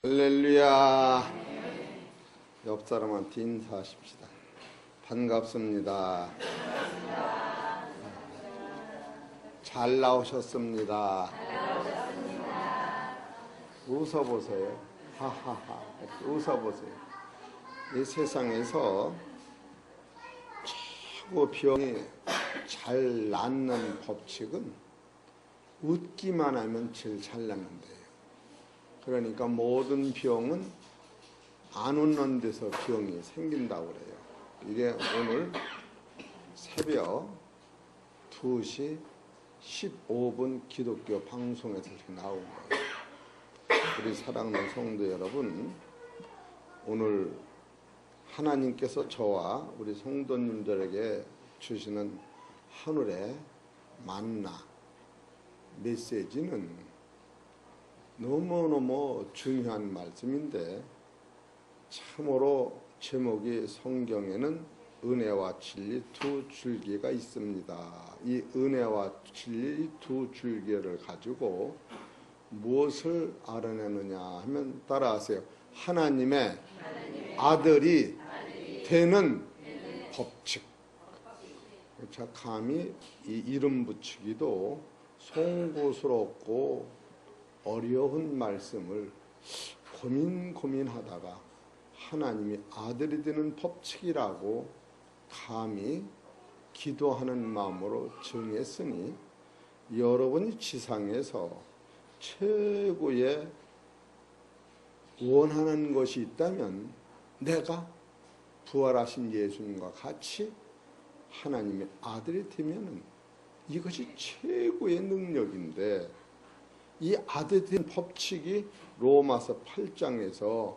할렐루야. 옆 사람한테 인사하십시다. 반갑습니다. 잘 나오셨습니다. 웃어보세요. 하하하. 웃어보세요. 이 세상에서 최고 병이 잘 낫는 법칙은 웃기만 하면 제일 잘 낫는데요. 그러니까 모든 병은 안 웃는 데서 병이 생긴다고 그래요. 이게 오늘 새벽 2시 15분 기독교 방송에서 이렇게 나온 거예요. 우리 사랑하는 성도 여러분, 오늘 하나님께서 저와 우리 성도님들에게 주시는 하늘의 만나 메시지는 너무너무 중요한 말씀인데, 참으로 제목이 성경에는 은혜와 진리 두 줄기가 있습니다. 이 은혜와 진리 두 줄기를 가지고 무엇을 알아내느냐 하면 따라하세요. 하나님의 아들이 되는 법칙. 자, 감히 이 이름 붙이기도 송구스럽고 어려운 말씀을 고민하다가 하나님이 아들이 되는 법칙이라고 감히 기도하는 마음으로 정했으니, 여러분이 지상에서 최고의 원하는 것이 있다면 내가 부활하신 예수님과 같이 하나님의 아들이 되면은 이것이 최고의 능력인데, 이 아들이 된 법칙이 로마서 8장에서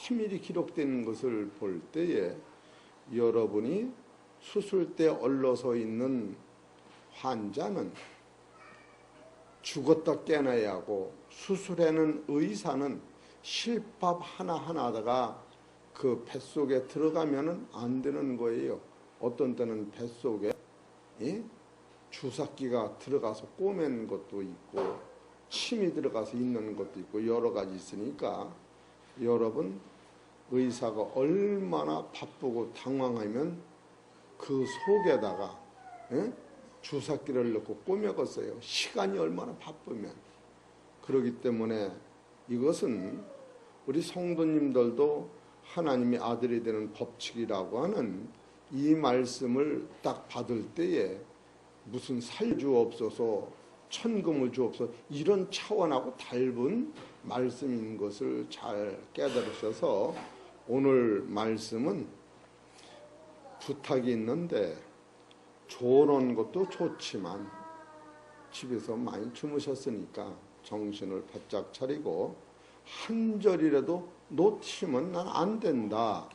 세밀히 기록된 것을 볼 때에, 여러분이 수술대에 얼러서 있는 환자는 죽었다 깨어나야 하고, 수술하는 의사는 실밥 하나하나다가 그 뱃속에 들어가면은 안 되는 거예요. 어떤 때는 뱃속에 주사기가 들어가서 꼬맨 것도 있고, 침이 들어가서 있는 것도 있고, 여러 가지 있으니까 여러분, 의사가 얼마나 바쁘고 당황하면 그 속에다가 주사기를 넣고 꼬매겠어요. 시간이 얼마나 바쁘면. 그렇기 때문에 이것은 우리 성도님들도 하나님의 아들이 되는 법칙이라고 하는 이 말씀을 딱 받을 때에 무슨 살주옵소서, 천금을 주옵소서, 이런 차원하고 다른 말씀인 것을 잘 깨달으셔서, 오늘 말씀은 부탁이 있는데, 조는 것도 좋지만 집에서 많이 주무셨으니까 정신을 바짝 차리고 한 절이라도 놓치면 난 안 된다.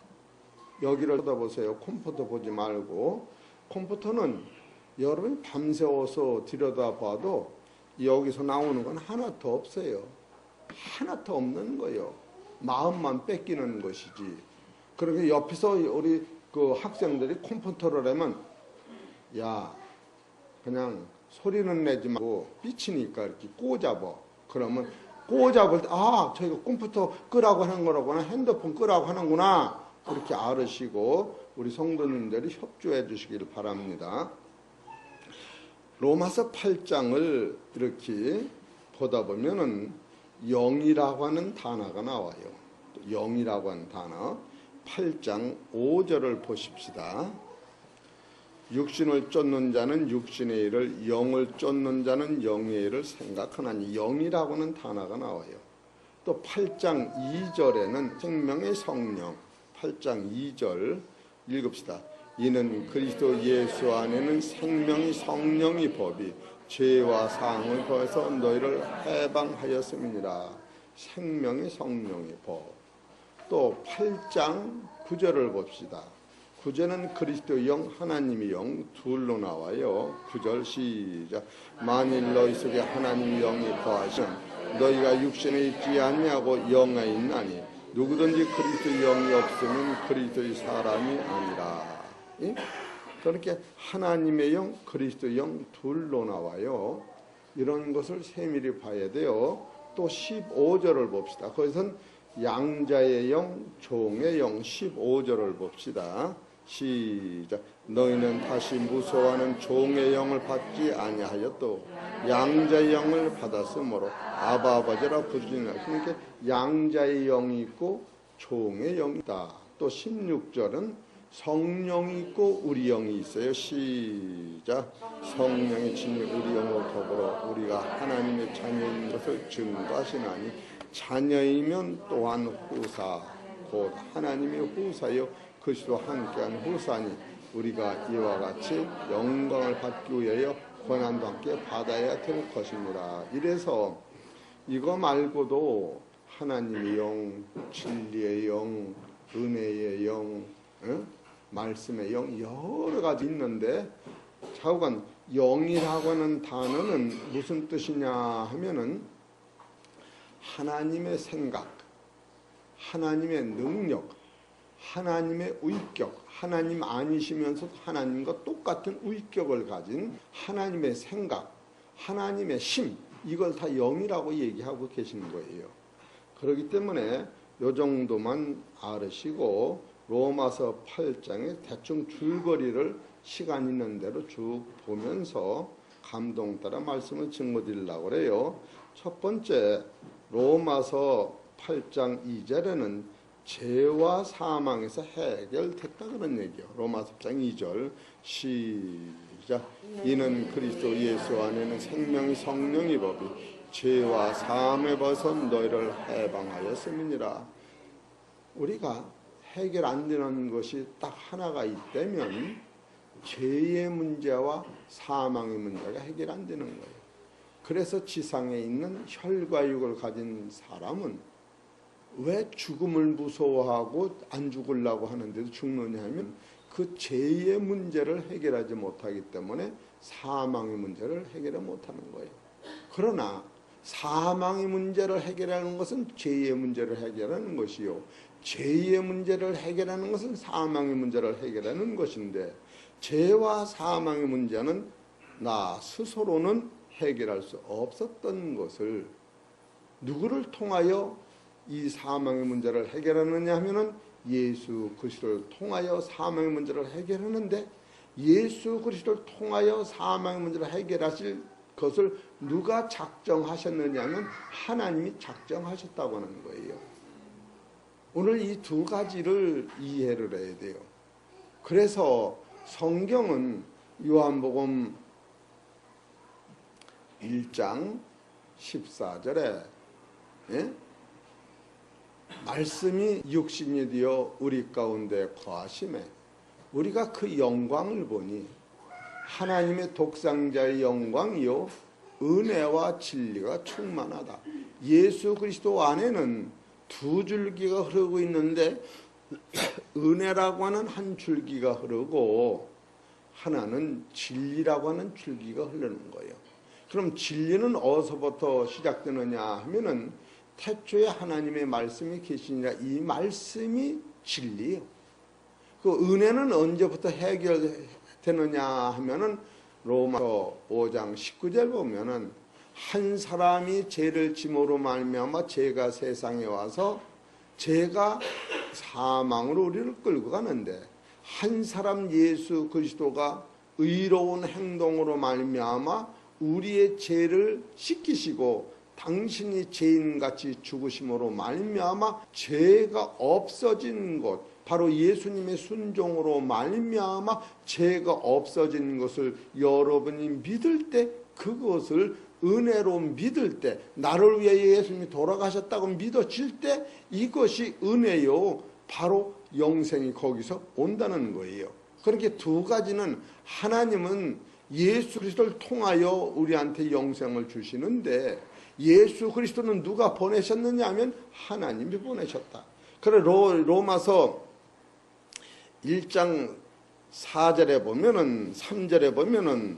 여기를 쳐다보세요. 컴퓨터 보지 말고. 컴퓨터는 여러분이 밤새워서 들여다봐도 여기서 나오는 건 하나도 없어요. 하나도 없는 거예요. 마음만 뺏기는 것이지. 그렇게 옆에서 우리 그 학생들이 컴퓨터를 하면, 야, 그냥 소리는 내지 말고 삐치니까 이렇게 꼬잡아. 그러면 꼬잡을 때, 아, 저희가 컴퓨터 끄라고 하는 거라구나, 핸드폰 끄라고 하는구나, 그렇게 알으시고 우리 성도님들이 협조해 주시길 바랍니다. 로마서 8장을 이렇게 보다 보면은 영이라고 하는 단어가 나와요. 영이라고 하는 단어. 8장 5절을 보십시다. 육신을 쫓는 자는 육신의 일을, 영을 쫓는 자는 영의 일을 생각하나니, 영이라고 하는 단어가 나와요. 또 8장 2절에는 생명의 성령, 8장 2절 읽읍시다. 이는 그리스도 예수 안에는 생명이 성령이 법이 죄와 사함을 더해서 너희를 해방하였음이니라. 생명이 성령의 법. 또 8장 9절을 봅시다. 9절은 그리스도 영, 하나님의 영 둘로 나와요. 9절 시작. 만일 너희 속에 하나님의 영이 거하시면 너희가 육신에 있지 아니하고 영에 있나니, 누구든지 그리스도 영이 없으면 그리스도의 사람이 아니라. 그렇게 하나님의 영, 그리스도 영 둘로 나와요. 이런 것을 세밀히 봐야 돼요. 또 15절을 봅시다. 거기선 양자의 영, 종의 영 15절을 봅시다. 시작. 너희는 다시 무서워하는 종의 영을 받지 아니하였도 양자의 영을 받았으므로 아바 아버지라 부르짖으라. 그러니까 양자의 영이 있고 종의 영이 있다. 또 16절은 성령이 있고 우리 영이 있어요. 시작. 성령이 친히 우리 영으로 더불어 우리가 하나님의 자녀인 것을 증거하시나니 자녀이면 또한 후사 곧 하나님의 후사요 그리스도 함께한 후사니 우리가 이와 같이 영광을 받기 위하여 고난도 함께 받아야 될 것입니다. 이래서 이거 말고도 하나님의 영, 진리의 영, 은혜의 영, 말씀의 영 여러 가지 있는데 자꾸간 영이라고 하는 단어는 무슨 뜻이냐 하면은 하나님의 생각, 하나님의 능력, 하나님의 위격, 하나님 아니시면서도 하나님과 똑같은 위격을 가진 하나님의 생각, 하나님의 심, 이걸 다 영이라고 얘기하고 계시는 거예요. 그렇기 때문에 요 정도만 알으시고 로마서 8장에 대충 줄거리를 시간 있는 대로 쭉 보면서 감동 따라 말씀을 증거드리려고 그래요. 첫 번째 로마서 8장 2절에는 죄와 사망에서 해결됐다 그런 얘기요. 로마서 8장 2절 시작. 이는 그리스도 예수 안에는 생명이 성령이 법이 죄와 사함에 벗은 너희를 해방하였음이니라. 우리가 해결 안 되는 것이 딱 하나가 있다면 죄의 문제와 사망의 문제가 해결 안 되는 거예요. 그래서 지상에 있는 혈과 육을 가진 사람은 왜 죽음을 무서워하고 안 죽으려고 하는데도 죽느냐 하면 그 죄의 문제를 해결하지 못하기 때문에 사망의 문제를 해결 못하는 거예요. 그러나 사망의 문제를 해결하는 것은 죄의 문제를 해결하는 것이요, 죄의 문제를 해결하는 것은 사망의 문제를 해결하는 것인데, 죄와 사망의 문제는 나 스스로는 해결할 수 없었던 것을 누구를 통하여 이 사망의 문제를 해결하느냐 하면은 예수 그리스도를 통하여 사망의 문제를 해결하는데, 예수 그리스도를 통하여 사망의 문제를 해결하실 것을 누가 작정하셨느냐 하면 하나님이 작정하셨다고 하는 거예요. 오늘 이 두 가지를 이해를 해야 돼요. 그래서 성경은 요한복음 1장 14절에 말씀이 육신이 되어 우리 가운데 거하심에 우리가 그 영광을 보니 하나님의 독생자의 영광이요 은혜와 진리가 충만하다. 예수 그리스도 안에는 두 줄기가 흐르고 있는데 은혜라고 하는 한 줄기가 흐르고 하나는 진리라고 하는 줄기가 흐르는 거예요. 그럼 진리는 어디서부터 시작되느냐 하면은 태초에 하나님의 말씀이 계시니라, 이 말씀이 진리예요. 그 은혜는 언제부터 해결되느냐 하면은 로마서 5장 19절 보면은 한 사람이 죄를 짐으로 말미암아 죄가 세상에 와서 죄가 사망으로 우리를 끌고 가는데, 한 사람 예수 그리스도가 의로운 행동으로 말미암아 우리의 죄를 씻기시고 당신이 죄인같이 죽으심으로 말미암아 죄가 없어진 것, 바로 예수님의 순종으로 말미암아 죄가 없어진 것을 여러분이 믿을 때, 그것을 은혜로 믿을 때, 나를 위해 예수님이 돌아가셨다고 믿어질 때 이것이 은혜요, 바로 영생이 거기서 온다는 거예요. 그렇게 두 가지는, 하나님은 예수 그리스도를 통하여 우리한테 영생을 주시는데, 예수 그리스도는 누가 보내셨느냐 하면 하나님이 보내셨다. 그래 로마서 1장 4절에 보면은, 3절에 보면은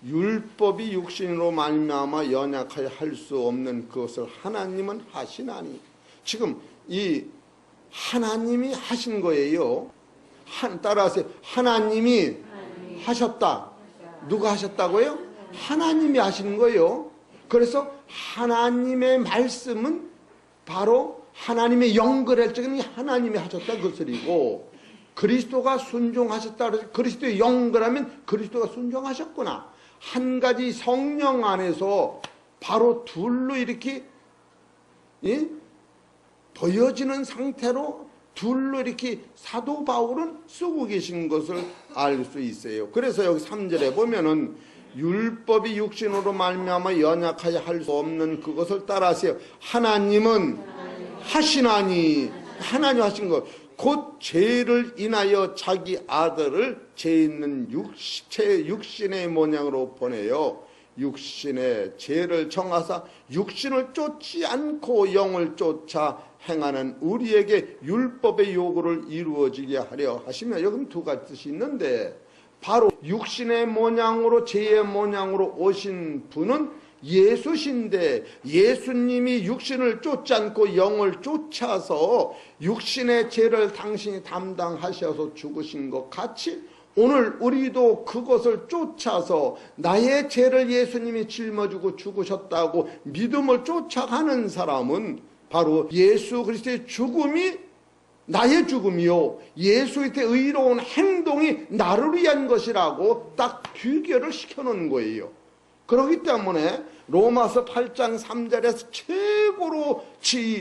율법이 육신으로 말미암아 연약하여 할 수 없는 그것을 하나님은 하시나니, 지금 이 하나님이 하신 거예요. 따라하세요. 하나님이 하셨다. 누가 하셨다고요? 하나님이 하시는 거예요. 그래서 하나님의 말씀은 바로 하나님의 영거랄적인 하나님이 하셨다 그 소리고, 그리스도가 순종하셨다 그래서 그리스도의 영거라면 그리스도가 순종하셨구나. 한 가지 성령 안에서 바로 둘로 이렇게 보여지는 상태로 둘로 이렇게 사도 바울은 쓰고 계신 것을 알 수 있어요. 그래서 여기 3절에 보면은 율법이 육신으로 말미암아 연약하여 할 수 없는 그것을 따라하세요. 하나님은 하시나니, 하나님 하신 것, 곧 죄를 인하여 자기 아들을 죄 있는 육신의 모양으로 보내요. 육신의 죄를 정하사 육신을 쫓지 않고 영을 쫓아 행하는 우리에게 율법의 요구를 이루어지게 하려 하시며, 여기 두 가지 뜻이 있는데, 바로 육신의 모양으로 죄의 모양으로 오신 분은 예수신데, 예수님이 육신을 쫓지 않고 영을 쫓아서 육신의 죄를 당신이 담당하셔서 죽으신 것 같이, 오늘 우리도 그것을 쫓아서 나의 죄를 예수님이 짊어지고 죽으셨다고 믿음을 쫓아가는 사람은 바로 예수 그리스도의 죽음이 나의 죽음이요, 예수 그리스도의 의로운 행동이 나를 위한 것이라고 딱 비교를 시켜놓은 거예요. 그렇기 때문에 로마서 8장 3절에서 최고로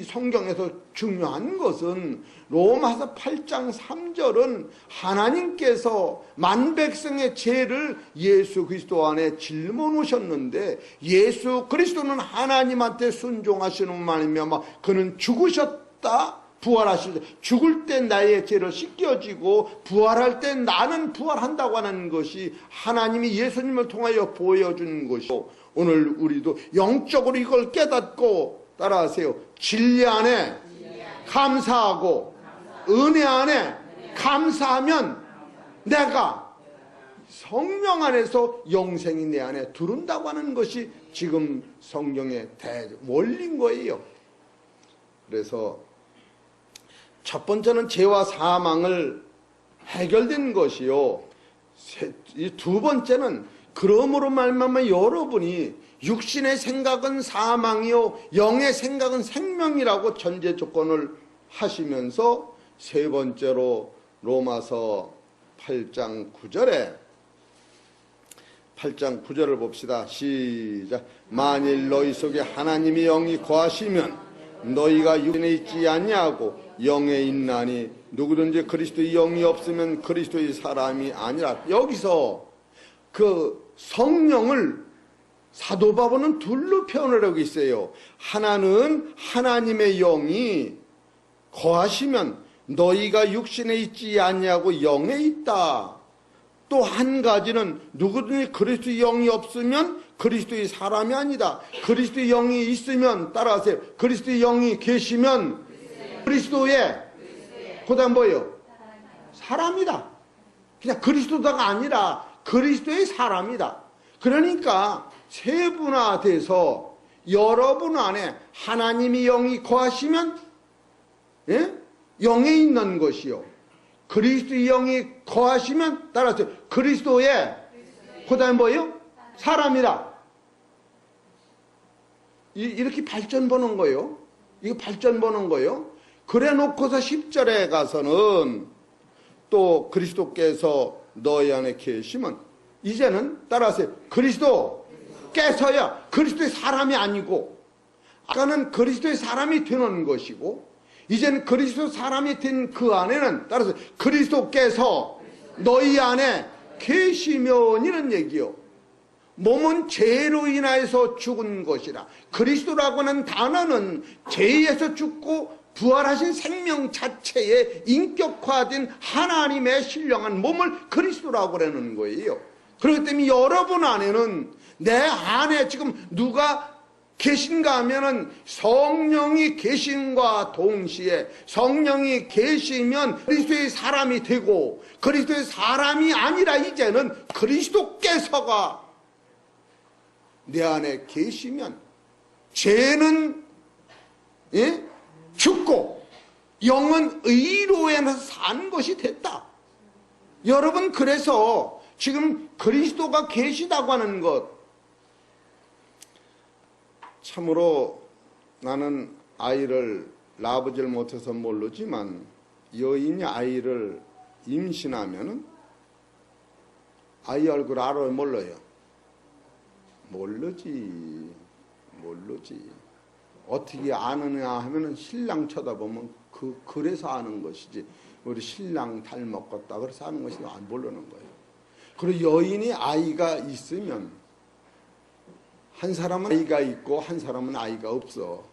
성경에서 중요한 것은, 로마서 8장 3절은 하나님께서 만백성의 죄를 예수 그리스도 안에 짊어놓으셨는데, 예수 그리스도는 하나님한테 순종하시는 말이며 그는 죽으셨다, 부활하실 때, 죽을 때 나의 죄를 씻겨지고 부활할 때 나는 부활한다고 하는 것이 하나님이 예수님을 통하여 보여준 것이고, 오늘 우리도 영적으로 이걸 깨닫고 따라하세요. 진리 안에 감사하고 은혜 안에 감사하면 내가 성령 안에서 영생이 내 안에 들어온다고 하는 것이 지금 성경의 원리인 거예요. 그래서 첫 번째는 죄와 사망을 해결된 것이요, 두 번째는 그러므로 말미암아 여러분이 육신의 생각은 사망이요 영의 생각은 생명이라고 전제 조건을 하시면서, 세 번째로 로마서 8장 9절을 봅시다. 시작. 만일 너희 속에 하나님의 영이 거하시면 너희가 육신에 있지 아니하고 영에 있나니, 누구든지 그리스도의 영이 없으면 그리스도의 사람이 아니라. 여기서 그 성령을 사도 바울은 둘로 표현을 하고 있어요. 하나는 하나님의 영이 거하시면 너희가 육신에 있지 아니하고 영에 있다. 또 한 가지는 누구든지 그리스도의 영이 없으면 그리스도의 사람이 아니다. 그리스도의 영이 있으면, 따라하세요, 그리스도의 영이 계시면 그리스도의, 그 다음 뭐예요? 사람이다. 그냥 그리스도다가 아니라 그리스도의 사람이다. 그러니까 세분화돼서 여러분 안에 하나님의 영이 거하시면 영에 있는 것이요, 그리스도의 영이 거하시면, 따라서 그리스도의, 그 다음에 뭐예요? 사람이다. 이렇게 발전 보는 거예요. 이거 발전 보는 거예요. 그래 놓고서 10절에 가서는 또 그리스도께서 너희 안에 계시면, 이제는 따라하세요, 그리스도께서야 그리스도의 사람이 아니고, 아까는 그리스도의 사람이 되는 것이고, 이제는 그리스도 사람이 된 그 안에는, 따라서 그리스도께서 너희 안에 계시면, 이런 얘기요. 몸은 죄로 인하여서 죽은 것이라. 그리스도라고 하는 단어는 죄에서 죽고 부활하신 생명 자체에 인격화된 하나님의 신령한 몸을 그리스도라고 하는 거예요. 그렇기 때문에 여러분 안에는, 내 안에 지금 누가 계신가 하면은 성령이 계신과 동시에, 성령이 계시면 그리스도의 사람이 되고, 그리스도의 사람이 아니라 이제는 그리스도께서가 내 안에 계시면 죄는 죽고 영은 의로 인해서 산 것이 됐다. 여러분, 그래서 지금 그리스도가 계시다고 하는 것, 참으로 나는 아이를 낳아보질 못해서 모르지만 여인이 아이를 임신하면은 아이 얼굴 알아요, 몰라요? 모르지. 어떻게 아느냐 하면은 신랑 쳐다보면 그래서 아는 것이지. 우리 신랑 닮았겠다 그래서 아는 것이 안 모르는 거예요. 그리고 여인이 아이가 있으면 한 사람은 아이가 있고 한 사람은 아이가 없어.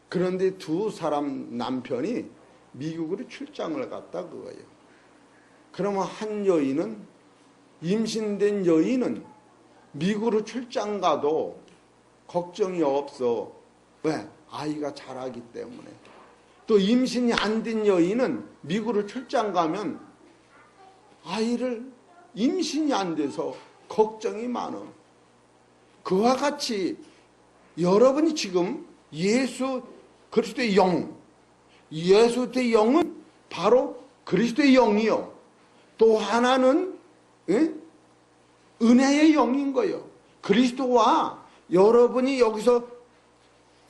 그런데 두 사람 남편이 미국으로 출장을 갔다 그거예요. 그러면 한 여인은 임신된 여인은 미국으로 출장 가도 걱정이 없어. 왜? 아이가 자라기 때문에. 또 임신이 안 된 여인은 미국으로 출장 가면 아이를 임신이 안 돼서 걱정이 많아. 그와 같이 여러분이 지금 예수 그리스도의 영, 예수의 영은 바로 그리스도의 영이요. 또 하나는 은혜의 영인 거예요. 그리스도와 여러분이 여기서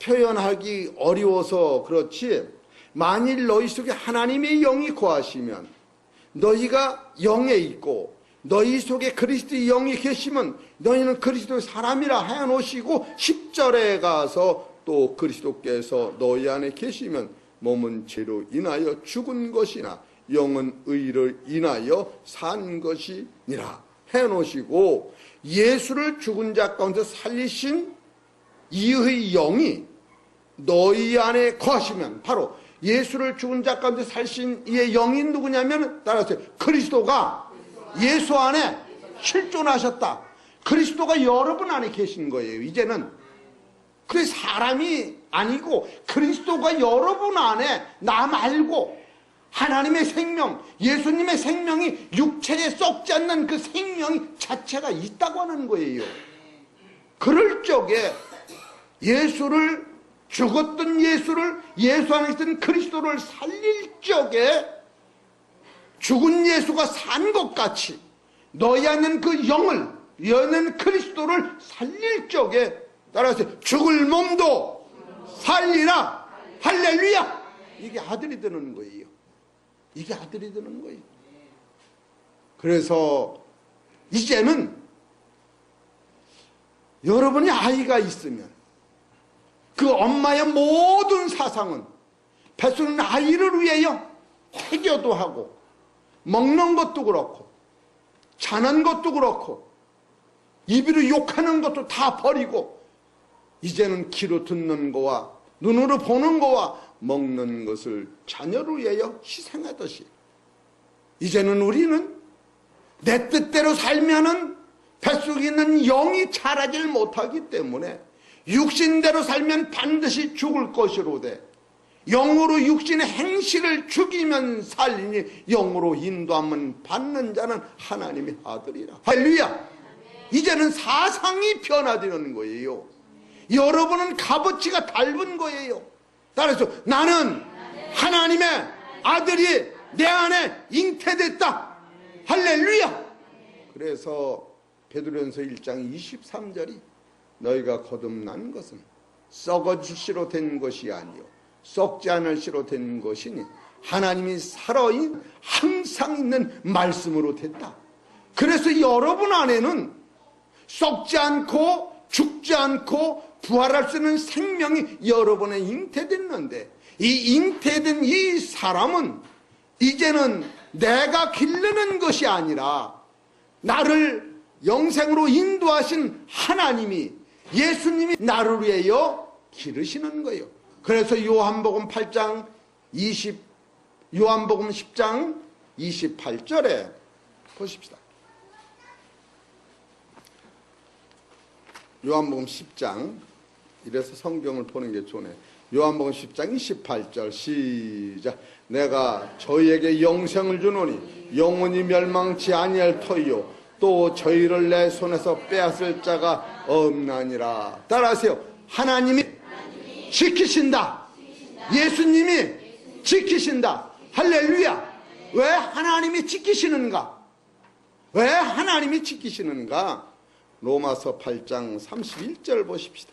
표현하기 어려워서 그렇지, 만일 너희 속에 하나님의 영이 거하시면 너희가 영에 있고 너희 속에 그리스도의 영이 계시면 너희는 그리스도의 사람이라 해놓으시고 10절에 가서 또 그리스도께서 너희 안에 계시면 몸은 죄로 인하여 죽은 것이나 영은 의를 인하여 산 것이니라 해놓으시고, 예수를 죽은 자 가운데 살리신 이의 영이 너희 안에 거하시면, 바로 예수를 죽은 자 가운데 살신 이의 영이 누구냐면 따라서 그리스도가 예수 안에 실존하셨다. 그리스도가 여러분 안에 계신 거예요. 이제는 그 사람이 아니고 그리스도가 여러분 안에, 나 말고 하나님의 생명, 예수님의 생명이 육체에 썩지 않는 그 생명이 자체가 있다고 하는 거예요. 그럴 적에 예수를, 죽었던 예수를, 예수 안에 있던 그리스도를 살릴 적에 죽은 예수가 산 것 같이 너희 안에 있는 그 영을, 너희는 그리스도를 살릴 적에 따라서 죽을 몸도 살리라. 할렐루야. 이게 아들이 되는 거예요. 이게 아들이 되는 거예요. 그래서 이제는 여러분이 아이가 있으면 그 엄마의 모든 사상은 뱃속에 아이를 위하여 태교도 하고 먹는 것도 그렇고 자는 것도 그렇고 입으로 욕하는 것도 다 버리고 이제는 귀로 듣는 거와 눈으로 보는 거와 먹는 것을 자녀를 위하여 희생하듯이 이제는 우리는 내 뜻대로 살면은 뱃속에 있는 영이 자라질 못하기 때문에 육신대로 살면 반드시 죽을 것이로되 영으로 육신의 행실을 죽이면 살리니 영으로 인도함은 받는 자는 하나님의 아들이라. 할렐루야. 이제는 사상이 변화되는 거예요. 여러분은 값어치가 닮은 거예요. 따라서 나는 하나님의 아들이 내 안에 잉태됐다. 할렐루야. 그래서 베드로전서 1장 23절이 너희가 거듭난 것은 썩어질 씨로 된 것이 아니요 썩지 않을 씨로 된 것이니 하나님이 살아있는 항상 있는 말씀으로 됐다. 그래서 여러분 안에는 썩지 않고 죽지 않고 부활할 수 있는 생명이 여러분에 잉태됐는데, 이 잉태된 이 사람은 이제는 내가 기르는 것이 아니라 나를 영생으로 인도하신 하나님이, 예수님이 나를 위하여 기르시는 거예요. 그래서 요한복음 10장 28절에 보십시다. 요한복음 10장, 이래서 성경을 보는 게 좋네. 요한복음 10장 28절 시작. 내가 저희에게 영생을 주노니 영원히 멸망치 아니할 터이요 또 저희를 내 손에서 빼앗을 자가 없나니라. 따라하세요. 하나님이 지키신다. 예수님이 지키신다. 할렐루야. 왜 하나님이 지키시는가? 왜 하나님이 지키시는가? 로마서 8장 31절 보십시다.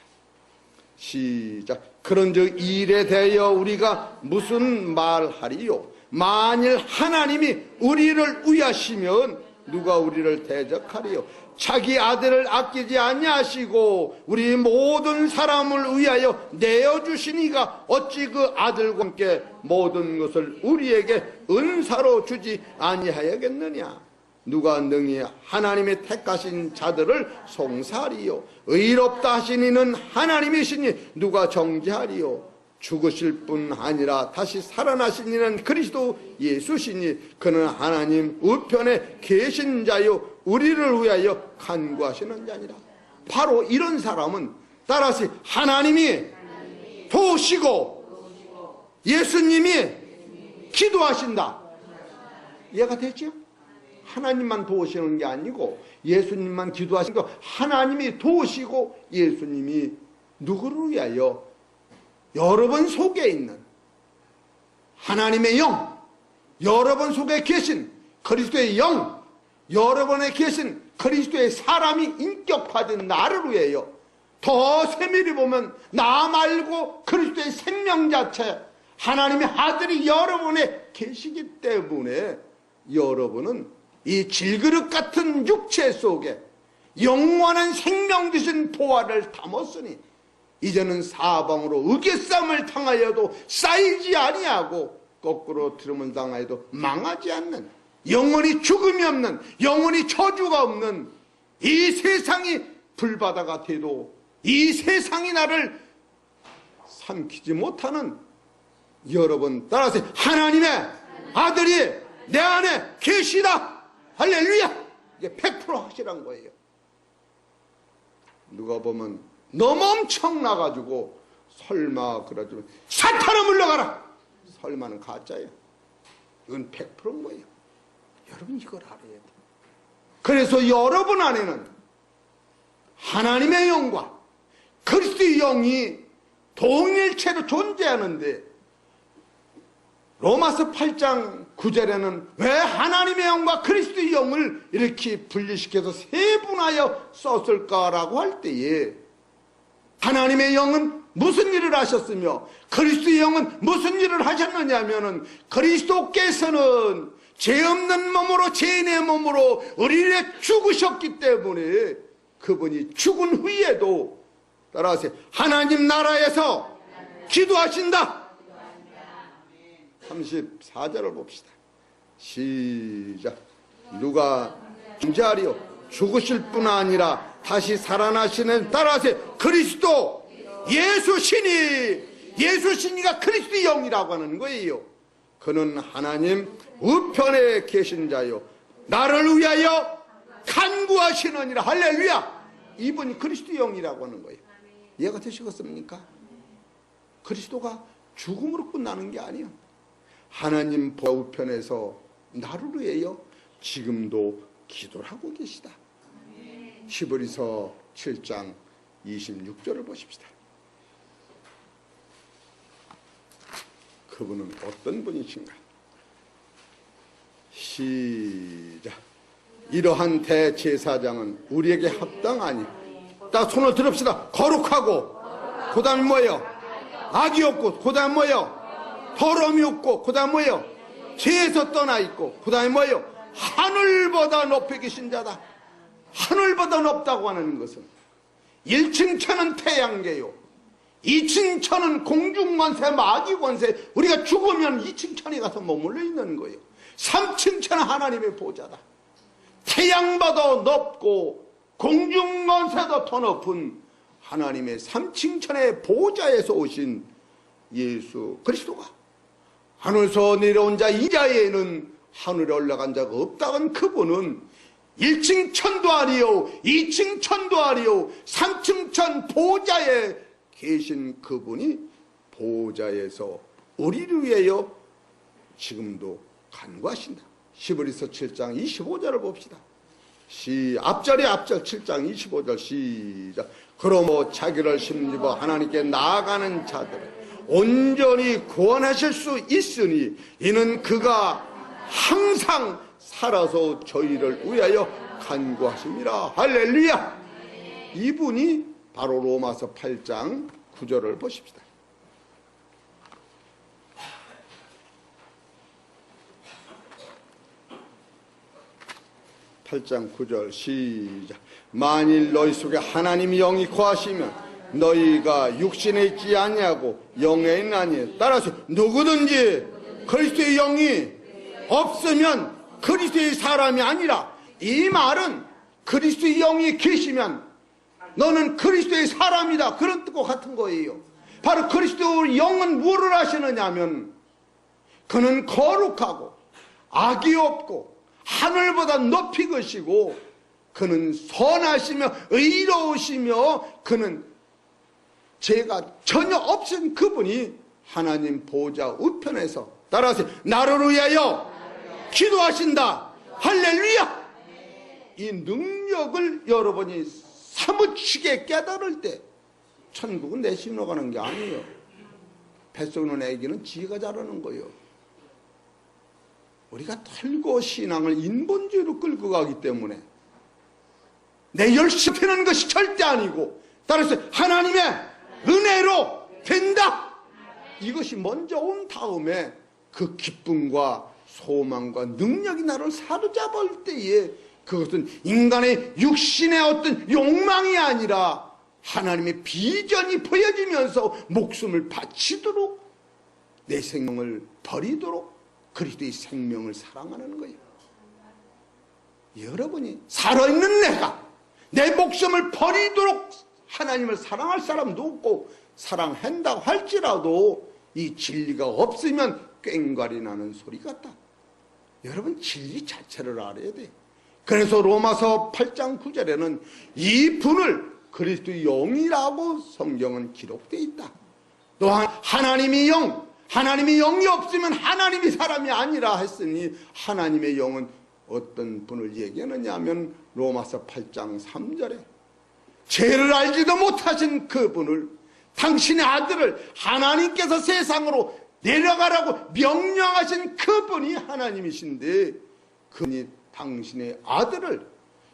시작. 그런즉 일에 대하여 우리가 무슨 말하리요? 만일 하나님이 우리를 위하시면 누가 우리를 대적하리요? 자기 아들을 아끼지 아니하시고 우리 모든 사람을 위하여 내어주시니가 어찌 그 아들과 함께 모든 것을 우리에게 은사로 주지 아니하야겠느냐? 누가 능히 하나님의 택하신 자들을 송사하리요? 의롭다 하신 이는 하나님이시니 누가 정죄하리요? 죽으실 뿐 아니라 다시 살아나신 이는 그리스도 예수시니 그는 하나님 우편에 계신 자요 우리를 위하여 간구하시는 자니라. 바로 이런 사람은 따라서 하나님이 도우시고 예수님이 기도하신다. 이해가 되죠? 하나님만 도우시는 게 아니고 예수님만 기도하신 거, 하나님이 도우시고 예수님이 누구를 위하여? 여러분 속에 있는 하나님의 영, 여러분 속에 계신 그리스도의 영, 여러분에 계신 그리스도의 사람이 인격화된 나를 위하여. 더 세밀히 보면 나 말고 그리스도의 생명 자체, 하나님의 아들이 여러분에 계시기 때문에 여러분은 이 질그릇 같은 육체 속에 영원한 생명 되신 보화를 담았으니 이제는 사방으로 의기싸움을 당하여도 쌓이지 아니하고 거꾸로 들음을 당하여도 망하지 않는, 영원히 죽음이 없는, 영원히 저주가 없는 이 세상이 불바다가 돼도 이 세상이 나를 삼키지 못하는 여러분, 따라서 하나님의 아들이 내 안에 계시다. 할렐루야. 이게 100% 확실한 거예요. 누가 보면 너무 엄청나가지고 설마 그러지만 사탄아 물러가라. 설마는 가짜예요. 이건 100%인 거예요. 여러분 이걸 알아야 돼요. 그래서 여러분 안에는 하나님의 영과 그리스도의 영이 동일체로 존재하는데 로마서 8장 9절에는 왜 하나님의 영과 그리스도의 영을 이렇게 분리시켜서 세분하여 썼을까라고 할 때에 하나님의 영은 무슨 일을 하셨으며 그리스도의 영은 무슨 일을 하셨느냐 하면은 그리스도께서는 죄 없는 몸으로 죄인의 몸으로 우리를 죽으셨기 때문에 그분이 죽은 후에도 따라서 하나님 나라에서 기도하신다. 34절을 봅시다. 시작. 누가 정죄하리요? 죽으실 뿐 아니라 다시 살아나시는 따라서 그리스도 예수신이가 그리스도의 영이라고 하는 거예요. 그는 하나님 우편에 계신 자요 나를 위하여 간구하시느니라. 할렐루야. 이분이 그리스도의 영이라고 하는 거예요. 이해가 되시겠습니까? 그리스도가 죽음으로 끝나는 게 아니에요. 하나님 우편에서 나를 위하여 지금도 기도를 하고 계시다. 히브리서 7장 26절을 보십시다. 그분은 어떤 분이신가? 시작. 이러한 대제사장은 우리에게 합당하니, 딱 손을 들읍시다. 거룩하고 그 다음에 뭐예요? 악이 없고 그 다음에 뭐예요? 더러움이 없고 그 다음에 뭐예요? 죄에서 떠나 있고 그 다음에 뭐예요? 하늘보다 높이 계신 자다. 하늘보다 높다고 하는 것은 1층 천은 태양계요, 2층 천은 공중권세, 마귀권세. 우리가 죽으면 2층 천에 가서 머물러 있는 거예요. 3층 천은 하나님의 보좌다. 태양보다 높고 공중권세도 더 높은 하나님의 3층 천의 보좌에서 오신 예수 그리스도가 하늘에서 내려온 자 이자에는 하늘에 올라간 자가 없다는 그분은 1층 천도 아니요 2층 천도 아니요 3층 천 보좌에 계신 그분이 보좌에서 우리를 위하여 지금도 간구하신다. 히브리서 7장 25절을 봅시다. 앞절에 앞절 7장 25절 시작. 그러므로 자기를 힘입어 하나님께 나아가는 자들을 온전히 구원하실 수 있으니 이는 그가 항상 살아서 저희를 위하여 간구하십니다. 할렐루야. 이분이 바로 로마서 8장 9절을 보십시다. 8장 9절 시작. 만일 너희 속에 하나님의 영이 거하시면 너희가 육신에 있지 아니하고 영에 있나니. 따라서 누구든지 그리스도의 영이 없으면 그리스도의 사람이 아니라, 이 말은 그리스도의 영이 계시면 너는 그리스도의 사람이다, 그런 뜻과 같은 거예요. 바로 그리스도의 영은 무엇을 하시느냐 하면 그는 거룩하고 악이 없고 하늘보다 높이 거시고 그는 선하시며 의로우시며 그는 죄가 전혀 없은 그분이 하나님 보좌 우편에서, 따라서 나를 위하여 기도하신다. 할렐루야. 이 능력을 여러분이 사무치게 깨달을 때 천국은 내심으로 가는 게 아니에요. 뱃속에 있는 애기는 지가 자라는 거예요. 우리가 털고 신앙을 인본주의로 끌고 가기 때문에 내 열심히 되는 것이 절대 아니고, 따라서 하나님의 은혜로 된다. 이것이 먼저 온 다음에 그 기쁨과 소망과 능력이 나를 사로잡을 때에 그것은 인간의 육신의 어떤 욕망이 아니라 하나님의 비전이 보여지면서 목숨을 바치도록, 내 생명을 버리도록 그리스도의 생명을 사랑하는 거예요. 여러분이 살아있는 내가 내 목숨을 버리도록 하나님을 사랑할 사람도 없고, 사랑한다고 할지라도 이 진리가 없으면 꽹과리 나는 소리 같다. 여러분, 진리 자체를 알아야 돼. 그래서 로마서 8장 9절에는 이 분을 그리스도의 영이라고 성경은 기록되어 있다. 또한 하나님의 영, 하나님의 영이 없으면 하나님이 사람이 아니라 했으니, 하나님의 영은 어떤 분을 얘기하느냐 하면 로마서 8장 3절에 죄를 알지도 못하신 그분을, 당신의 아들을 하나님께서 세상으로 내려가라고 명령하신 그분이 하나님이신데, 그분이 당신의 아들을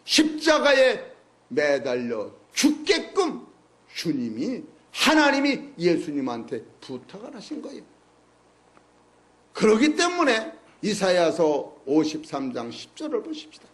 십자가에 매달려 죽게끔 주님이, 하나님이 예수님한테 부탁을 하신 거예요. 그렇기 때문에 이사야서 53장 10절을 보십시다.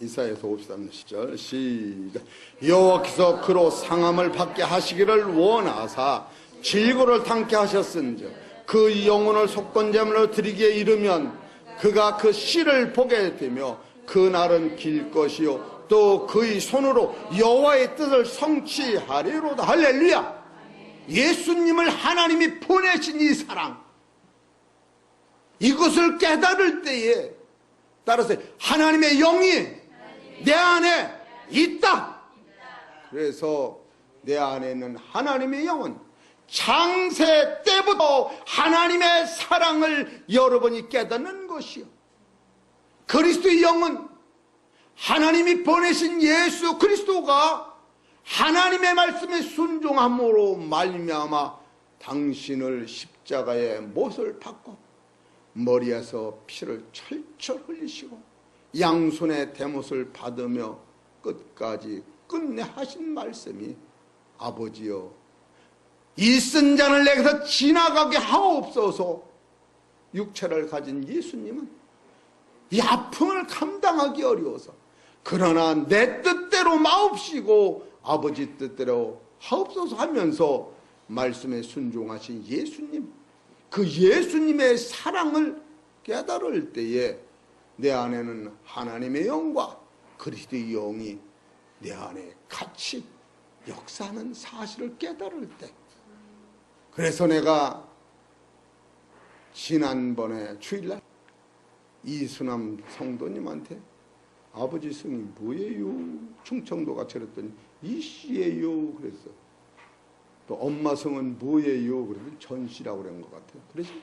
이사야서 53장 10절 시작. 여호와께서 그로 상함을 받게 하시기를 원하사 질고를 당케 하셨은즉 그 영혼을 속건제물로 드리기에 이르면 그가 그 씨를 보게 되며 그 날은 길 것이요 또 그의 손으로 여호와의 뜻을 성취하리로다. 할렐루야. 예수님을 하나님이 보내신 이 사랑, 이것을 깨달을 때에 따라서 하나님의 영이 내 안에 있다. 그래서 내 안에 있는 하나님의 영은 창세 때부터 하나님의 사랑을 여러분이 깨닫는 것이요, 그리스도의 영은 하나님이 보내신 예수 그리스도가 하나님의 말씀에 순종함으로 말미암아 당신을 십자가에 못을 박고 머리에서 피를 철철 흘리시고 양손에 대못을 받으며 끝까지 끝내 하신 말씀이, 아버지여 이 쓴 잔을 내게서 지나가게 하옵소서. 육체를 가진 예수님은 이 아픔을 감당하기 어려워서, 그러나 내 뜻대로 마옵시고 아버지 뜻대로 하옵소서 하면서 말씀에 순종하신 예수님, 그 예수님의 사랑을 깨달을 때에 내 안에는 하나님의 영과 그리스도의 영이 내 안에 같이 역사하는 사실을 깨달을 때, 그래서 내가 지난번에 주일날 이수남 성도님한테 아버지 스님 뭐예요? 충청도가 저랬더니 이씨예요 그랬어. 또 엄마 성은 뭐예요? 그랬더니 전씨라고 그런 것 같아요. 그러지?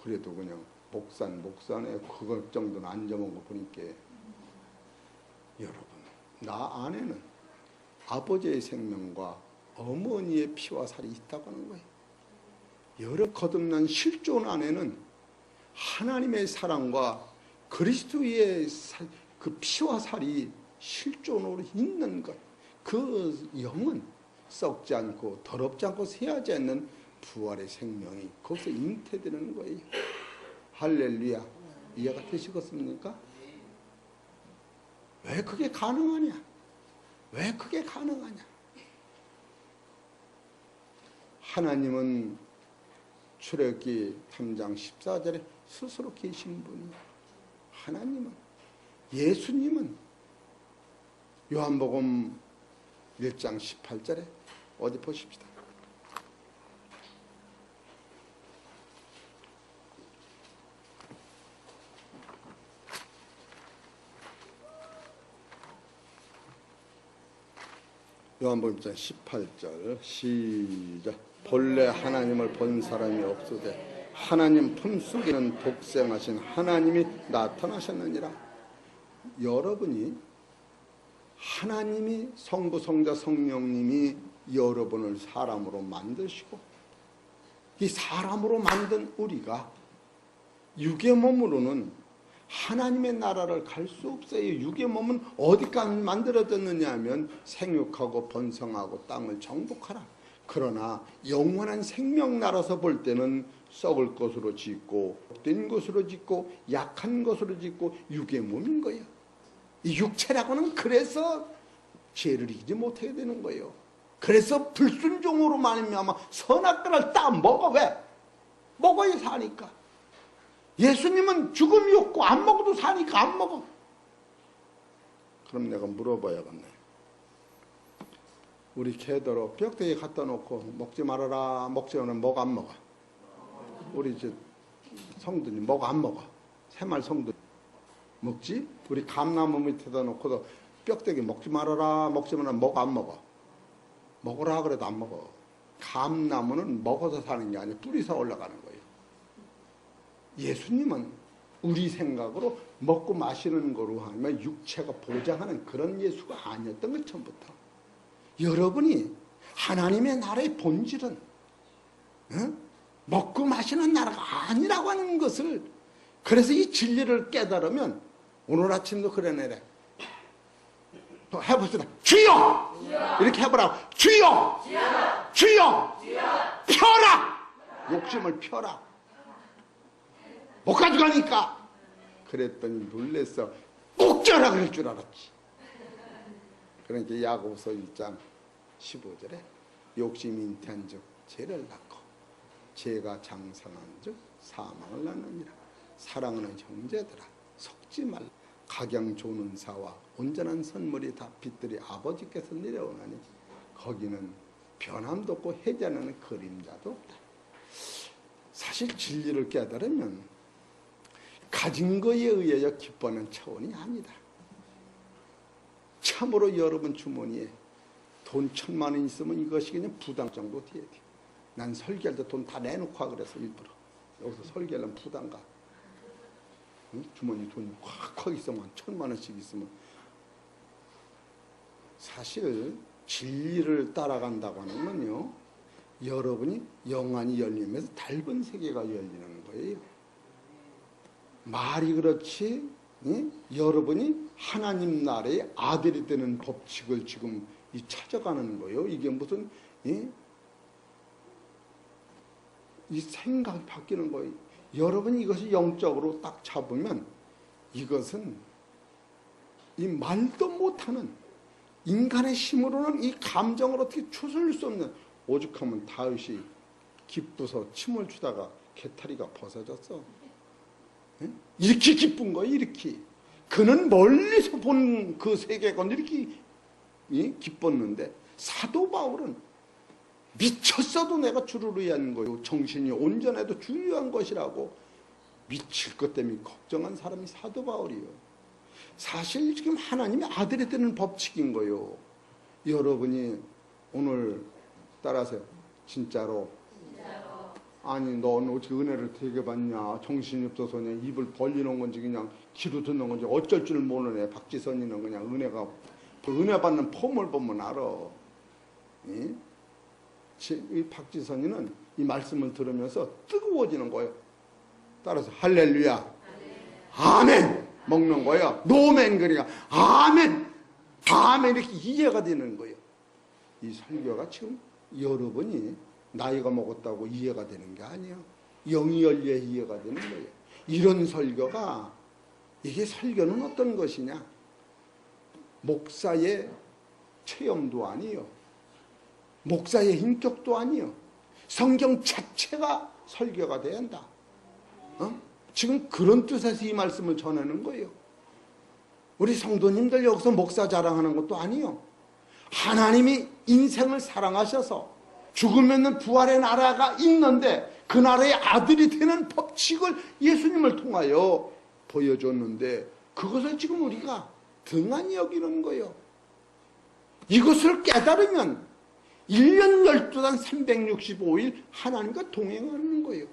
그래도 그냥 목산에 그것 정도는 안 적은 거 보니까, 여러분, 나 안에는 아버지의 생명과 어머니의 피와 살이 있다고 하는 거예요. 여러 거듭난 실존 안에는 하나님의 사랑과 그리스도의 그 피와 살이 실존으로 있는 것, 그 영은 썩지 않고 더럽지 않고 새하지 않는 부활의 생명이 거기서 잉태되는 거예요. 할렐루야. 이해가 되시겠습니까? 왜 그게 가능하냐? 왜 그게 가능하냐? 하나님은 출애굽기 3장 14절에 스스로 계신 분이에요. 하나님은, 예수님은 요한복음 1장 18절에 어디 보십시다. 요한복음 1장 18절 시작. 본래 하나님을 본 사람이 없으되 하나님 품속에는 독생하신 하나님이 나타나셨느니라. 여러분이 하나님이 성부, 성자, 성령님이 여러분을 사람으로 만드시고 이 사람으로 만든 우리가 육의 몸으로는 하나님의 나라를 갈 수 없어요. 육의 몸은 어디까지 만들어졌느냐 하면 생육하고 번성하고 땅을 정복하라. 그러나 영원한 생명나라서 볼 때는 썩을 것으로 짓고 된 것으로 짓고 약한 것으로 짓고 육의 몸인 거예요. 이 육체라고는 그래서 죄를 이기지 못하게 되는 거예요. 그래서 불순종으로 말미암아 선악과를 딱 먹어. 왜? 먹어야 사니까. 예수님은 죽음이 없고 안 먹어도 사니까 안 먹어. 그럼 내가 물어봐야겠네. 우리 개들어 벽대에 갖다 놓고 먹지 말아라. 먹지 않으면 먹 안 먹어? 우리 이제 성도니 먹 안 먹어? 새말 성도 먹지? 우리 감나무 밑에다 놓고도 벽대기 먹지 말아라. 먹지 말아라. 먹 안 먹어? 먹으라 그래도 안 먹어. 감나무는 먹어서 사는 게 아니라 뿌리서 올라가는 거예요. 예수님은 우리 생각으로 먹고 마시는 거로 하면 육체가 보장하는 그런 예수가 아니었던 것 처음부터. 여러분이 하나님의 나라의 본질은 먹고 마시는 나라가 아니라고 하는 것을, 그래서 이 진리를 깨달으면 오늘 아침도 그러네래. 또 해봅시다. 주여! 이렇게 해보라고. 주여! 주여! 펴라! 욕심을 펴라. 못 가져가니까. 그랬더니 놀랬어. 꼭 져라 그럴 줄 알았지. 그러니까 야고보서 1장 15절에 욕심이 잉태한 즉 죄를 낳고 죄가 장성한 즉 사망을 낳느니라. 사랑하는 형제들아 속지 말라. 각양 좋은 사와 온전한 선물이 다 빛들이 아버지께서 내려오나니 거기는 변함도 없고 해지 않는 그림자도 없다. 사실 진리를 깨달으면 가진 거에 의하여 기뻐하는 차원이 아니다. 참으로 여러분 주머니에 돈 1000만 원 있으면 이것이 그냥 부담 정도 돼야 돼. 난 설계할 때 돈 다 내놓고 그래서 일부러 여기서 설계하려면 부담가. 응? 주머니 돈이 콱콱 있으면 1000만 원씩 있으면 사실 진리를 따라간다고 하는 건요, 여러분이 영안이 열리면서 닮은 세계가 열리는 거예요. 말이 그렇지, 여러분이 하나님 나라의 아들이 되는 법칙을 지금 찾아가는 거예요. 이게 무슨 이 생각이 바뀌는 거예요. 여러분이 이것이 영적으로 딱 잡으면 이것은 이 말도 못하는 인간의 힘으로는 이 감정을 어떻게 추스릴 수 없는, 오죽하면 다윗이 기쁘서 침을 주다가 개타리가 벗어졌어. 이렇게 기쁜 거예요. 이렇게 그는 멀리서 본 그 세계관 이렇게 기뻤는데, 사도 바울은 미쳤어도 내가 주를 위한 거요, 정신이 온전해도 주를 위한 것이라고 미칠 것 때문에 걱정한 사람이 사도 바울이요. 사실 지금 하나님의 아들이 되는 법칙인 거요. 여러분이 오늘 따라하세요. 진짜로. 아니 너는 어떻게 은혜를 되게 받냐, 정신이 없어서 그냥 입을 벌리는 건지 그냥 귀로 듣는 건지 어쩔 줄 모르네. 박지선이는 그냥 은혜가, 은혜 받는 폼을 보면 알아. 이 박지선이는 이 말씀을 들으면서 뜨거워지는 거예요. 따라서 할렐루야, 아멘 먹는 거예요. 노멘 그러니까 아멘, 아멘 이렇게 이해가 되는 거예요. 이 설교가 지금 여러분이 나이가 먹었다고 이해가 되는 게 아니에요. 영이 열려 이해가 되는 거예요. 이런 설교가, 이게 설교는 어떤 것이냐? 목사의 체험도 아니에요. 목사의 인격도 아니에요. 성경 자체가 설교가 돼야 한다. 지금 그런 뜻에서 이 말씀을 전하는 거예요. 우리 성도님들 여기서 목사 자랑하는 것도 아니에요. 하나님이 인생을 사랑하셔서 죽으면 부활의 나라가 있는데 그 나라의 아들이 되는 법칙을 예수님을 통하여 보여줬는데 그것을 지금 우리가 등한히 여기는 거예요. 이것을 깨달으면 1년 12단 365일 하나님과 동행하는 거예요.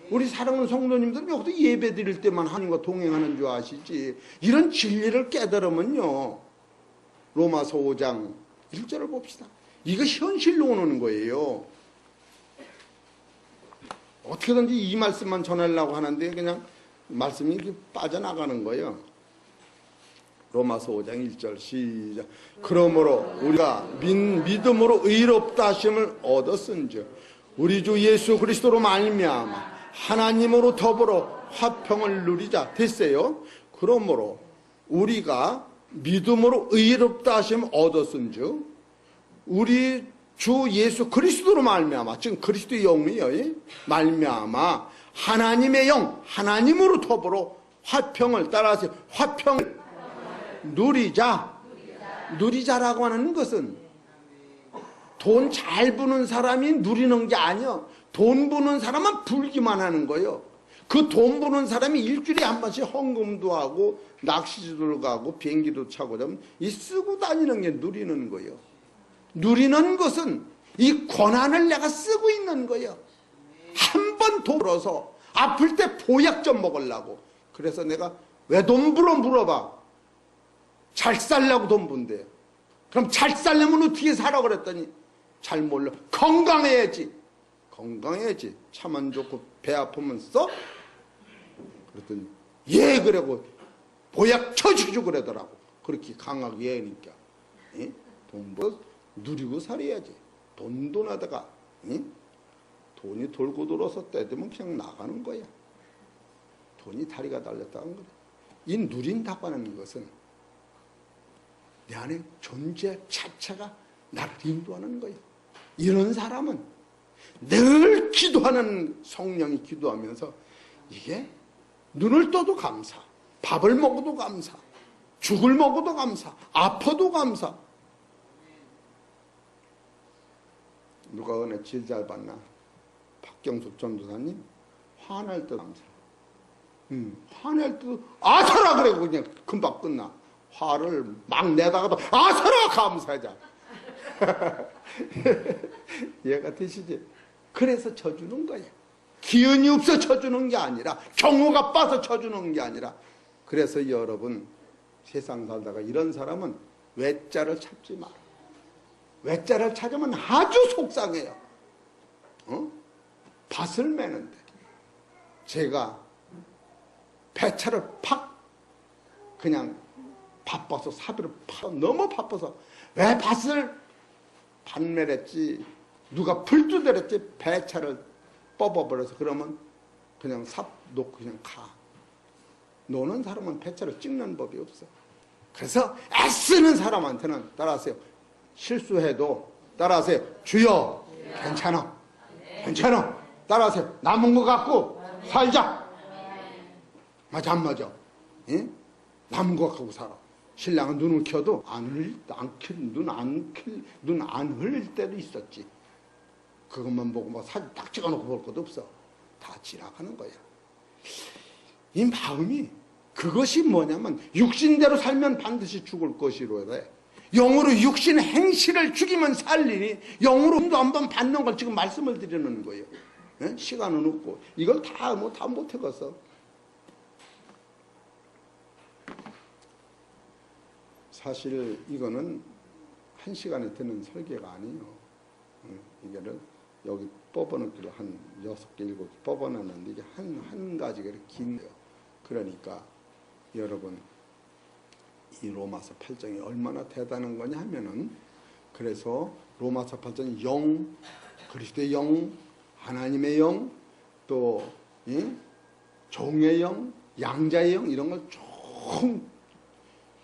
우리 사랑하는 성도님들은 여기서 예배 드릴 때만 하나님과 동행하는 줄 아시지. 이런 진리를 깨달으면요, 로마서 5장 1절을 봅시다. 이거 현실로 오는 거예요. 어떻게든지 이 말씀만 전하려고 하는데 그냥 말씀이 이렇게 빠져나가는 거예요. 로마서 5장 1절 시작. 그러므로 우리가 믿음으로 의롭다 하심을 얻었은즉 우리 주 예수 그리스도로 말미암아 하나님으로 더불어 화평을 누리자. 됐어요. 그러므로 우리가 믿음으로 의롭다 하심을 얻었은즉 우리 주 예수 그리스도로 말미암아, 지금 그리스도의 영이요, 말미암아 하나님의 영, 하나님으로 더불어 화평을, 따라서 화평을 누리자. 누리자라고 하는 것은 돈 잘 버는 사람이 누리는 게 아니야. 돈 버는 사람은 불기만 하는 거예요. 그 돈 버는 사람이 일주일에 한 번씩 헌금도 하고 낚시도 가고 비행기도 타고 이 쓰고 다니는 게 누리는 거예요. 누리는 것은 이 권한을 내가 쓰고 있는 거예요. 한 번 돌아서 아플 때 보약 좀 먹으려고. 그래서 내가 왜 돈 벌어 물어봐. 잘 살려고 돈 번대. 그럼 잘 살려면 어떻게 살아 그랬더니 잘 몰라. 건강해야지. 건강해야지. 참 안 좋고 배 아프면 써? 그랬더니 예 그러고 보약 쳐주고 그러더라고. 그렇게 강하게 하니까. 돈 벌어 누리고 살아야지. 돈도 나다가 돈이 돌고 돌아서 때되면 그냥 나가는 거야. 돈이 다리가 달렸다는 거래. 이 누린다고 하는 것은 내 안에 존재 자체가 나를 인도하는 거예요. 이런 사람은 늘 기도하는 성령이 기도하면서 이게 눈을 떠도 감사, 밥을 먹어도 감사, 죽을 먹어도 감사, 아파도 감사. 누가 은혜 제일 잘 받나? 박경숙 전도사님 화낼 때 감사. 화낼 때 아사라 그래 그냥 금방 끝나. 화를 막 내다가도 아사라 감사하자. 이해가 되시지? 그래서 쳐주는 거야. 기운이 없어 쳐주는 게 아니라, 경우가 빠서 쳐주는 게 아니라. 그래서 여러분 세상 살다가 이런 사람은 외자를 찾지 마라. 외자를 찾으면 아주 속상해요. 밭을 매는데 제가 배차를 팍 그냥 바빠서 사비를 팍 너무 바빠서 왜 밭을 반매랬지 누가 불두대랬지 배차를 뽑아버려서 그러면 그냥 삽 놓고 그냥 가. 노는 사람은 배차를 찍는 법이 없어. 그래서 애쓰는 사람한테는 따라하세요. 실수해도 따라하세요. 주여 괜찮아. 괜찮아. 따라하세요. 남은 거 갖고 살자. 맞아 안 맞아? 예? 남은 거 갖고 살아. 신랑은 눈을 켜도 눈 안 흘릴 때도 있었지. 그것만 보고 뭐 사진 딱 찍어놓고 볼 것도 없어. 다 지나가는 거야. 이 마음이 그것이 뭐냐면 육신대로 살면 반드시 죽을 것이로 돼. 영으로 육신 행실을 죽이면 살리니 영으로 힘도 한번 받는 걸 지금 말씀을 드리는 거예요. 예? 시간은 없고 이걸 다 못해갔어. 사실 이거는 한 시간에 듣는 설교가 아니에요. 이거를 여기 뽑아놓기를 한 6개, 7개 뽑아놨는데 이게 한 가지가 이렇게 긴 거예요. 그러니까 여러분 이 로마서 8장이 얼마나 대단한 거냐 하면은, 그래서 로마서 8장이 영, 그리스도의 영, 하나님의 영, 또 종의 영, 양자의 영, 이런 걸 총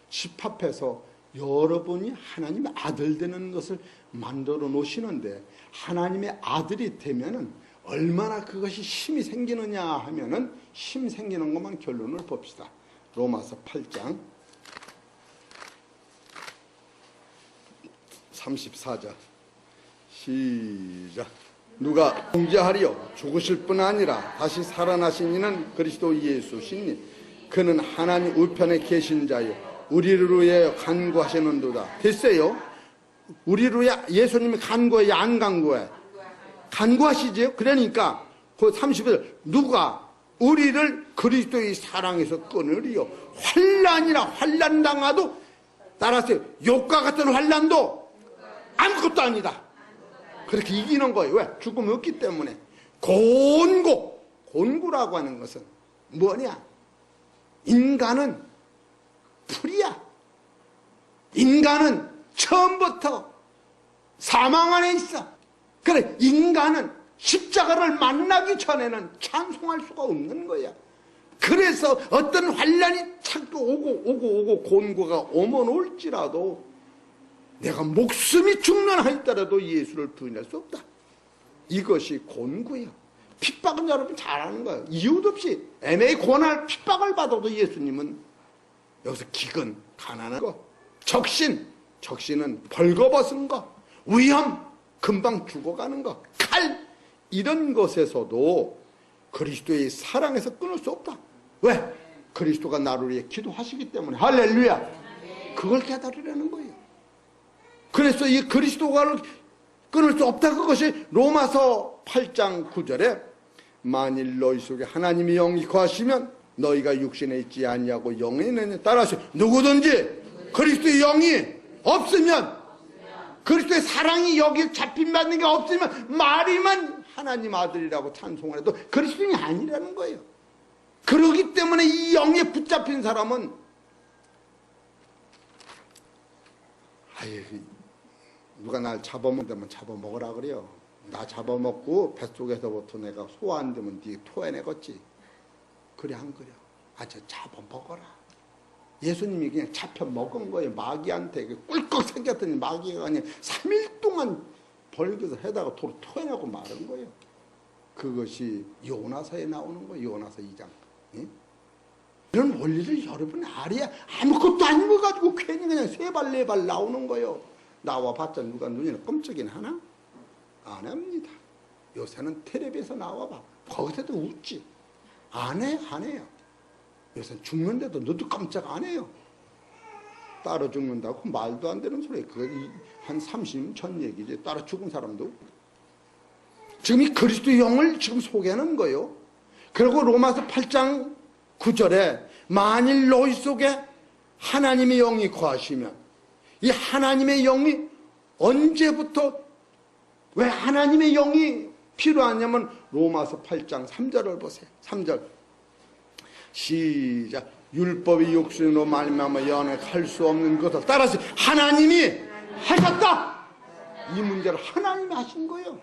집합해서 여러분이 하나님의 아들 되는 것을 만들어 놓으시는데, 하나님의 아들이 되면은 얼마나 그것이 힘이 생기느냐 하면은, 힘 생기는 것만 결론을 봅시다. 로마서 8장 34절 시작. 누가 통제하리요? 죽으실 뿐 아니라 다시 살아나신 이는 그리스도 예수시니 그는 하나님 우편에 계신 자요 우리를 위해 간구하시는도다. 됐어요? 우리를 위해 예수님이 간구해, 안 간구해? 간구하시죠. 그러니까 그 30절 누가 우리를 그리스도의 사랑에서 끊으리요? 환난이라 환난 당하도, 따라서 욕과 같은 환난도 아무것도 아니다. 그렇게 이기는 거예요. 왜? 죽음이 없기 때문에. 곤고라고 하는 것은 뭐냐? 인간은 풀이야. 인간은 처음부터 사망 안에 있어. 그래, 인간은 십자가를 만나기 전에는 찬송할 수가 없는 거야. 그래서 어떤 환난이 자꾸 오고 곤고가 오면 올지라도 내가 목숨이 죽는 하였더라도 예수를 부인할 수 없다. 이것이 곤고야. 핍박은 여러분 잘 아는 거예요. 이유도 없이 애매히 고난을 핍박을 받아도 예수님은 여기서 기근, 가난한 거, 적신은 벌거벗은 거, 위험, 금방 죽어가는 거, 칼, 이런 것에서도 그리스도의 사랑에서 끊을 수 없다. 왜? 그리스도가 나를 위해 기도하시기 때문에. 할렐루야. 그걸 깨달으려는 거예요. 그래서 이 그리스도가를 끊을 수 없다. 그것이 로마서 8장 9절에 만일 너희 속에 하나님의 영이 거하시면 너희가 육신에 있지 아니하고 영에 있느냐. 따라서 누구든지 그리스도의 영이 없으면, 그리스도의 사랑이 여기 잡힌받는 게 없으면 말이만 하나님 아들이라고 찬송을 해도 그리스도인이 아니라는 거예요. 그러기 때문에 이 영에 붙잡힌 사람은 누가 날 잡아먹으면 잡아먹으라 그래요. 나 잡아먹고 뱃속에서부터 내가 소화 안 되면 네 토해내겠지. 그래 안 그래? 저 잡아먹어라. 예수님이 그냥 잡혀 먹은 거예요. 마귀한테 꿀꺽 생겼더니 마귀가 그냥 3일 동안 벌겨서 해다가 도로 토해내고 마른 거예요. 그것이 요나서에 나오는 거예요. 요나서 2장. 예? 이런 원리를 여러분 알아야 아무것도 아닌 거 가지고 괜히 그냥 3발 4발 나오는 거예요. 나와봤자 누가 눈이나 끔찍이나 하나? 안 합니다. 요새는 텔레비에서 나와봐. 거기서도 웃지. 안 해요. 요새 죽는데도 너도 깜짝 안 해요. 따로 죽는다고 말도 안 되는 소리. 그게 한 30년 전 얘기지. 따로 죽은 사람도. 지금 이 그리스도 영을 지금 소개하는 거예요. 그리고 로마서 8장 9절에 만일 너희 속에 하나님의 영이 거하시면, 이 하나님의 영이 언제부터, 왜 하나님의 영이 필요하냐면 로마서 8장 3절을 보세요. 3절 시작. 율법이 육신으로 말미암아 연약할 수 없는 것을 따라서 하나님이 하셨다. 이 문제를 하나님이 하신 거예요.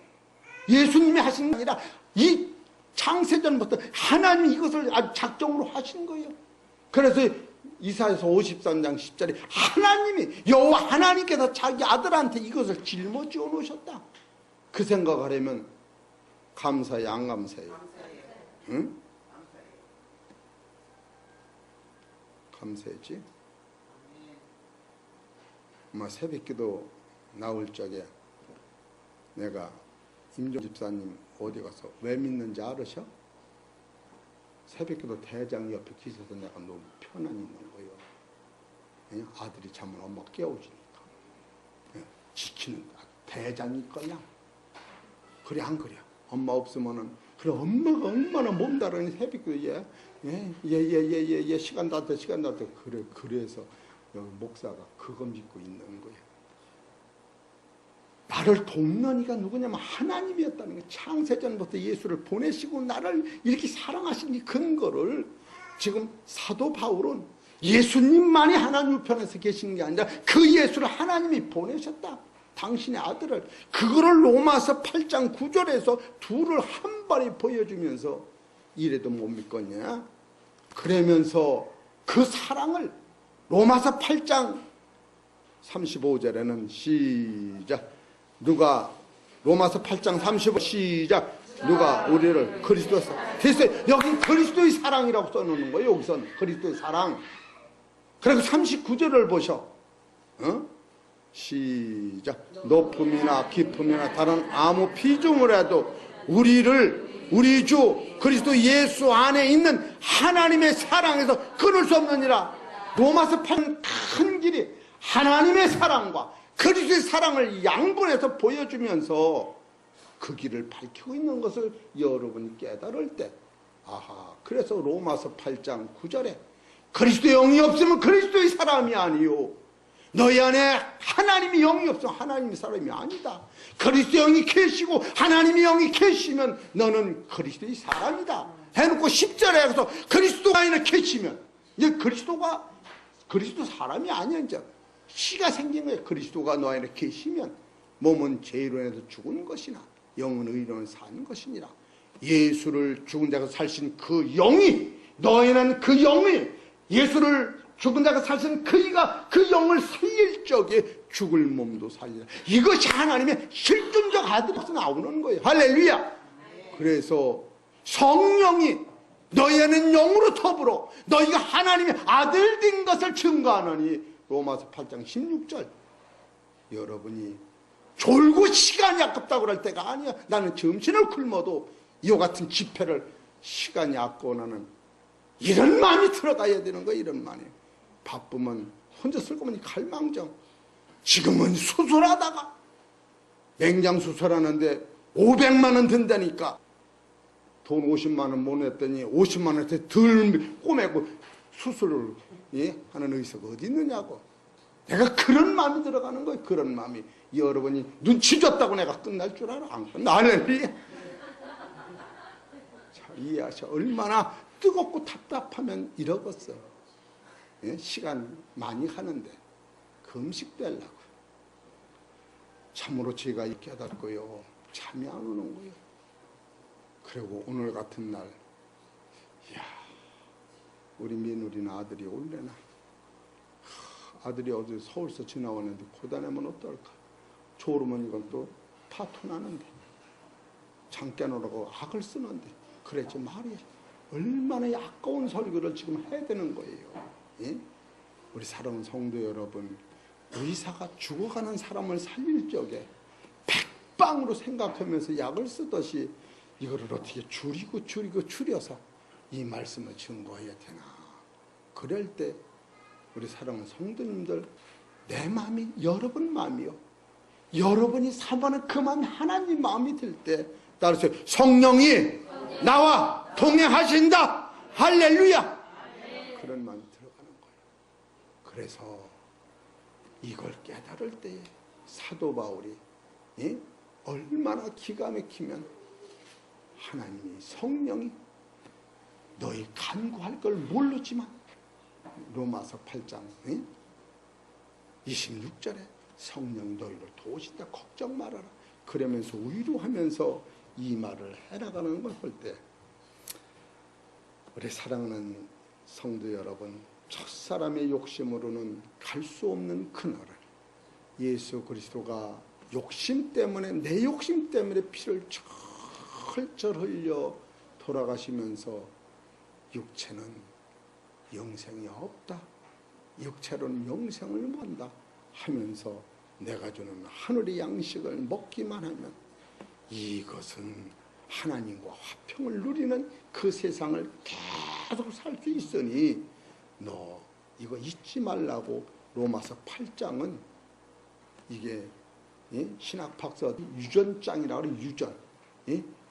예수님이 하신 게 아니라 이 창세전부터 하나님이 이것을 아주 작정으로 하신 거예요. 그래서 이사야서 53장 10절에 하나님이, 여호와 하나님께서 자기 아들한테 이것을 짊어지어 놓으셨다. 그 생각하려면 감사해, 안 감사해요? 응? 감사했지? 새벽기도 나올 적에 내가 임종 집사님 어디 가서 왜 믿는지 알으셔? 새벽기도 대장 옆에 기서서 내가 너무 편안히 있는 거예요. 아들이 자면 엄마 깨워주니까. 지키는 대장이 거야. 그래 안 그래? 엄마 없으면은, 그래 엄마가 얼마나 몸다르니 새벽기도에 예 시간 다 돼. 그래서 여기 목사가 그거 믿고 있는 거예요. 나를 돕는 이가 누구냐면 하나님이었다는 거예요. 창세전부터 예수를 보내시고 나를 이렇게 사랑하신 이 근거를 지금 사도 바울은 예수님만이 하나님 우편에서 계시는 게 아니라 그 예수를 하나님이 보내셨다. 당신의 아들을. 그거를 로마서 8장 9절에서 둘을 한 번에 보여주면서 이래도 못 믿겠냐? 그러면서 그 사랑을 로마서 8장 35절에는 시작. 누가 로마서 8장 35 시작. 누가 우리를 그리스도에서 됐어요. 여기 그리스도의 사랑이라고 써놓는 거예요. 여기서는 그리스도의 사랑. 그리고 39절을 보셔. 시작. 높음이나 깊음이나 다른 아무 피조물에도 우리 주 그리스도 예수 안에 있는 하나님의 사랑에서 끊을 수 없느니라. 로마서 8장 큰 길이 하나님의 사랑과 그리스도의 사랑을 양분해서 보여주면서 그 길을 밝히고 있는 것을 여러분이 깨달을 때, 아하, 그래서 로마서 8장 9절에 그리스도의 영이 없으면 그리스도의 사람이 아니요, 너희 안에 하나님의 영이 없으면 하나님의 사람이 아니다. 그리스도의 영이 계시고 하나님의 영이 계시면 너는 그리스도의 사람이다 해놓고 10절에 가서 그리스도가 안에 계시면 이제 그리스도 사람이 아니야. 이제 씨가 생긴 거예요. 그리스도가 너 안에 계시면 몸은 죄로 인해서 죽은 것이나 영은 의로 사는 것이니라. 예수를 죽은 자가 살신 그 영이, 너희는 그 영이, 예수를 죽은 자가 살신 그이가 그 영을 살릴 적에 죽을 몸도 살리라. 이것이 하나님의 실존적 아들에서 나오는 거예요. 할렐루야. 그래서 성령이 너희는 영으로 더불어 너희가 하나님의 아들 된 것을 증거하느니, 로마서 8장 16절. 여러분이 졸고 시간이 아깝다고 할 때가 아니야. 나는 점심을 굶어도 이와 같은 집회를 시간이 아까워 나는 이런 마음이 들어가야 되는 거야. 이런 마음이. 바쁘면 혼자 쓸 거면 갈망정. 지금은 수술하다가 맹장 수술하는데 500만 원 든다니까 돈 50만 원 못 냈더니 50만 원한테 덜 꼬매고 수술을 하는 의사가 어디 있느냐고. 내가 그런 마음이 들어가는 거예요. 그런 마음이. 여러분이 눈치 줬다고 내가 끝날 줄 알아? 안 끝나. 할렐루야. 자, 이해하셔. 얼마나 뜨겁고 답답하면 이러겠어. 시간 많이 하는데 금식되려고. 참으로 제가 깨닫고요, 잠이 안 오는 거예요. 그리고 오늘 같은 날, 이야, 우리 며느리나 아들이 올래나. 아들이 어제 서울서 지나왔는데 고단하면 어떨까. 졸으면 이건 또 파토 나는데, 잠 깨놓으라고 악을 쓰는데, 그랬지 말이야. 얼마나 아까운 설교를 지금 해야 되는 거예요. 예? 우리 사랑하는 성도 여러분, 의사가 죽어가는 사람을 살릴 적에 백방으로 생각하면서 약을 쓰듯이 이거를 어떻게 줄여서 이 말씀을 증거해야 되나. 그럴 때 우리 사랑하는 성도님들, 내 마음이 여러분 마음이요, 여러분이 사모하는 그 마음이 하나님 마음이 들 때 따라서 성령이 나와 동행하신다. 할렐루야. 그런 마음이 들어가는 거예요. 그래서 이걸 깨달을 때에 사도 바울이 얼마나 기가 막히면 하나님이, 성령이 너희 간구할 걸 모르지만 로마서 8장 26절에 성령 너희를 도우신다. 걱정 말아라. 그러면서 위로하면서 이 말을 해나가는 걸 볼 때, 우리 사랑하는 성도 여러분, 첫사람의 욕심으로는 갈 수 없는 그날을 예수 그리스도가 욕심 때문에, 내 욕심 때문에 피를 철철 흘려 돌아가시면서 육체는 영생이 없다, 육체로는 영생을 못한다 하면서 내가 주는 하늘의 양식을 먹기만 하면 이것은 하나님과 화평을 누리는 그 세상을 계속 살 수 있으니 너 이거 잊지 말라고. 로마서 8장은 이게 신학 박사 유전장이라고 그래. 유전,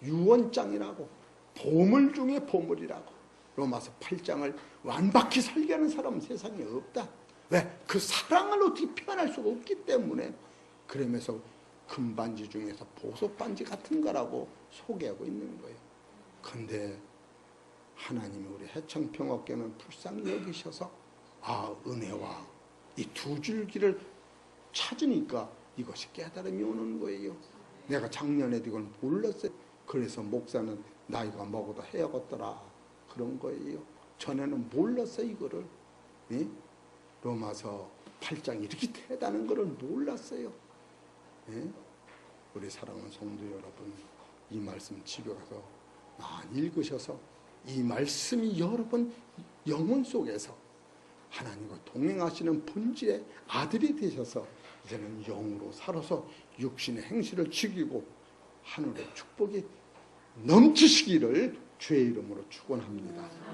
유언장이라고, 보물 중에 보물이라고. 로마서 8장을 완벽히 설계하는 사람은 세상에 없다. 왜? 그 사랑을 어떻게 표현할 수가 없기 때문에. 그러면서 금반지 중에서 보석반지 같은 거라고 소개하고 있는 거예요. 근데 하나님이 우리 해청평화교는 불쌍히 여기셔서 은혜와 이 두 줄기를 찾으니까 이것이 깨달음이 오는 거예요. 내가 작년에도 이걸 몰랐어요. 그래서 목사는 나이가 먹어도 해야겠더라 그런 거예요. 전에는 몰랐어요 이거를. 예? 로마서 8장이 이렇게 대단한 거를 몰랐어요. 예? 우리 사랑하는 성도 여러분, 이 말씀 집에 가서 많이 읽으셔서 이 말씀이 여러분 영혼 속에서 하나님과 동행하시는 본질의 아들이 되셔서 이제는 영으로 살아서 육신의 행실을 죽이고 하늘의 축복이 넘치시기를 주의 이름으로 축원합니다.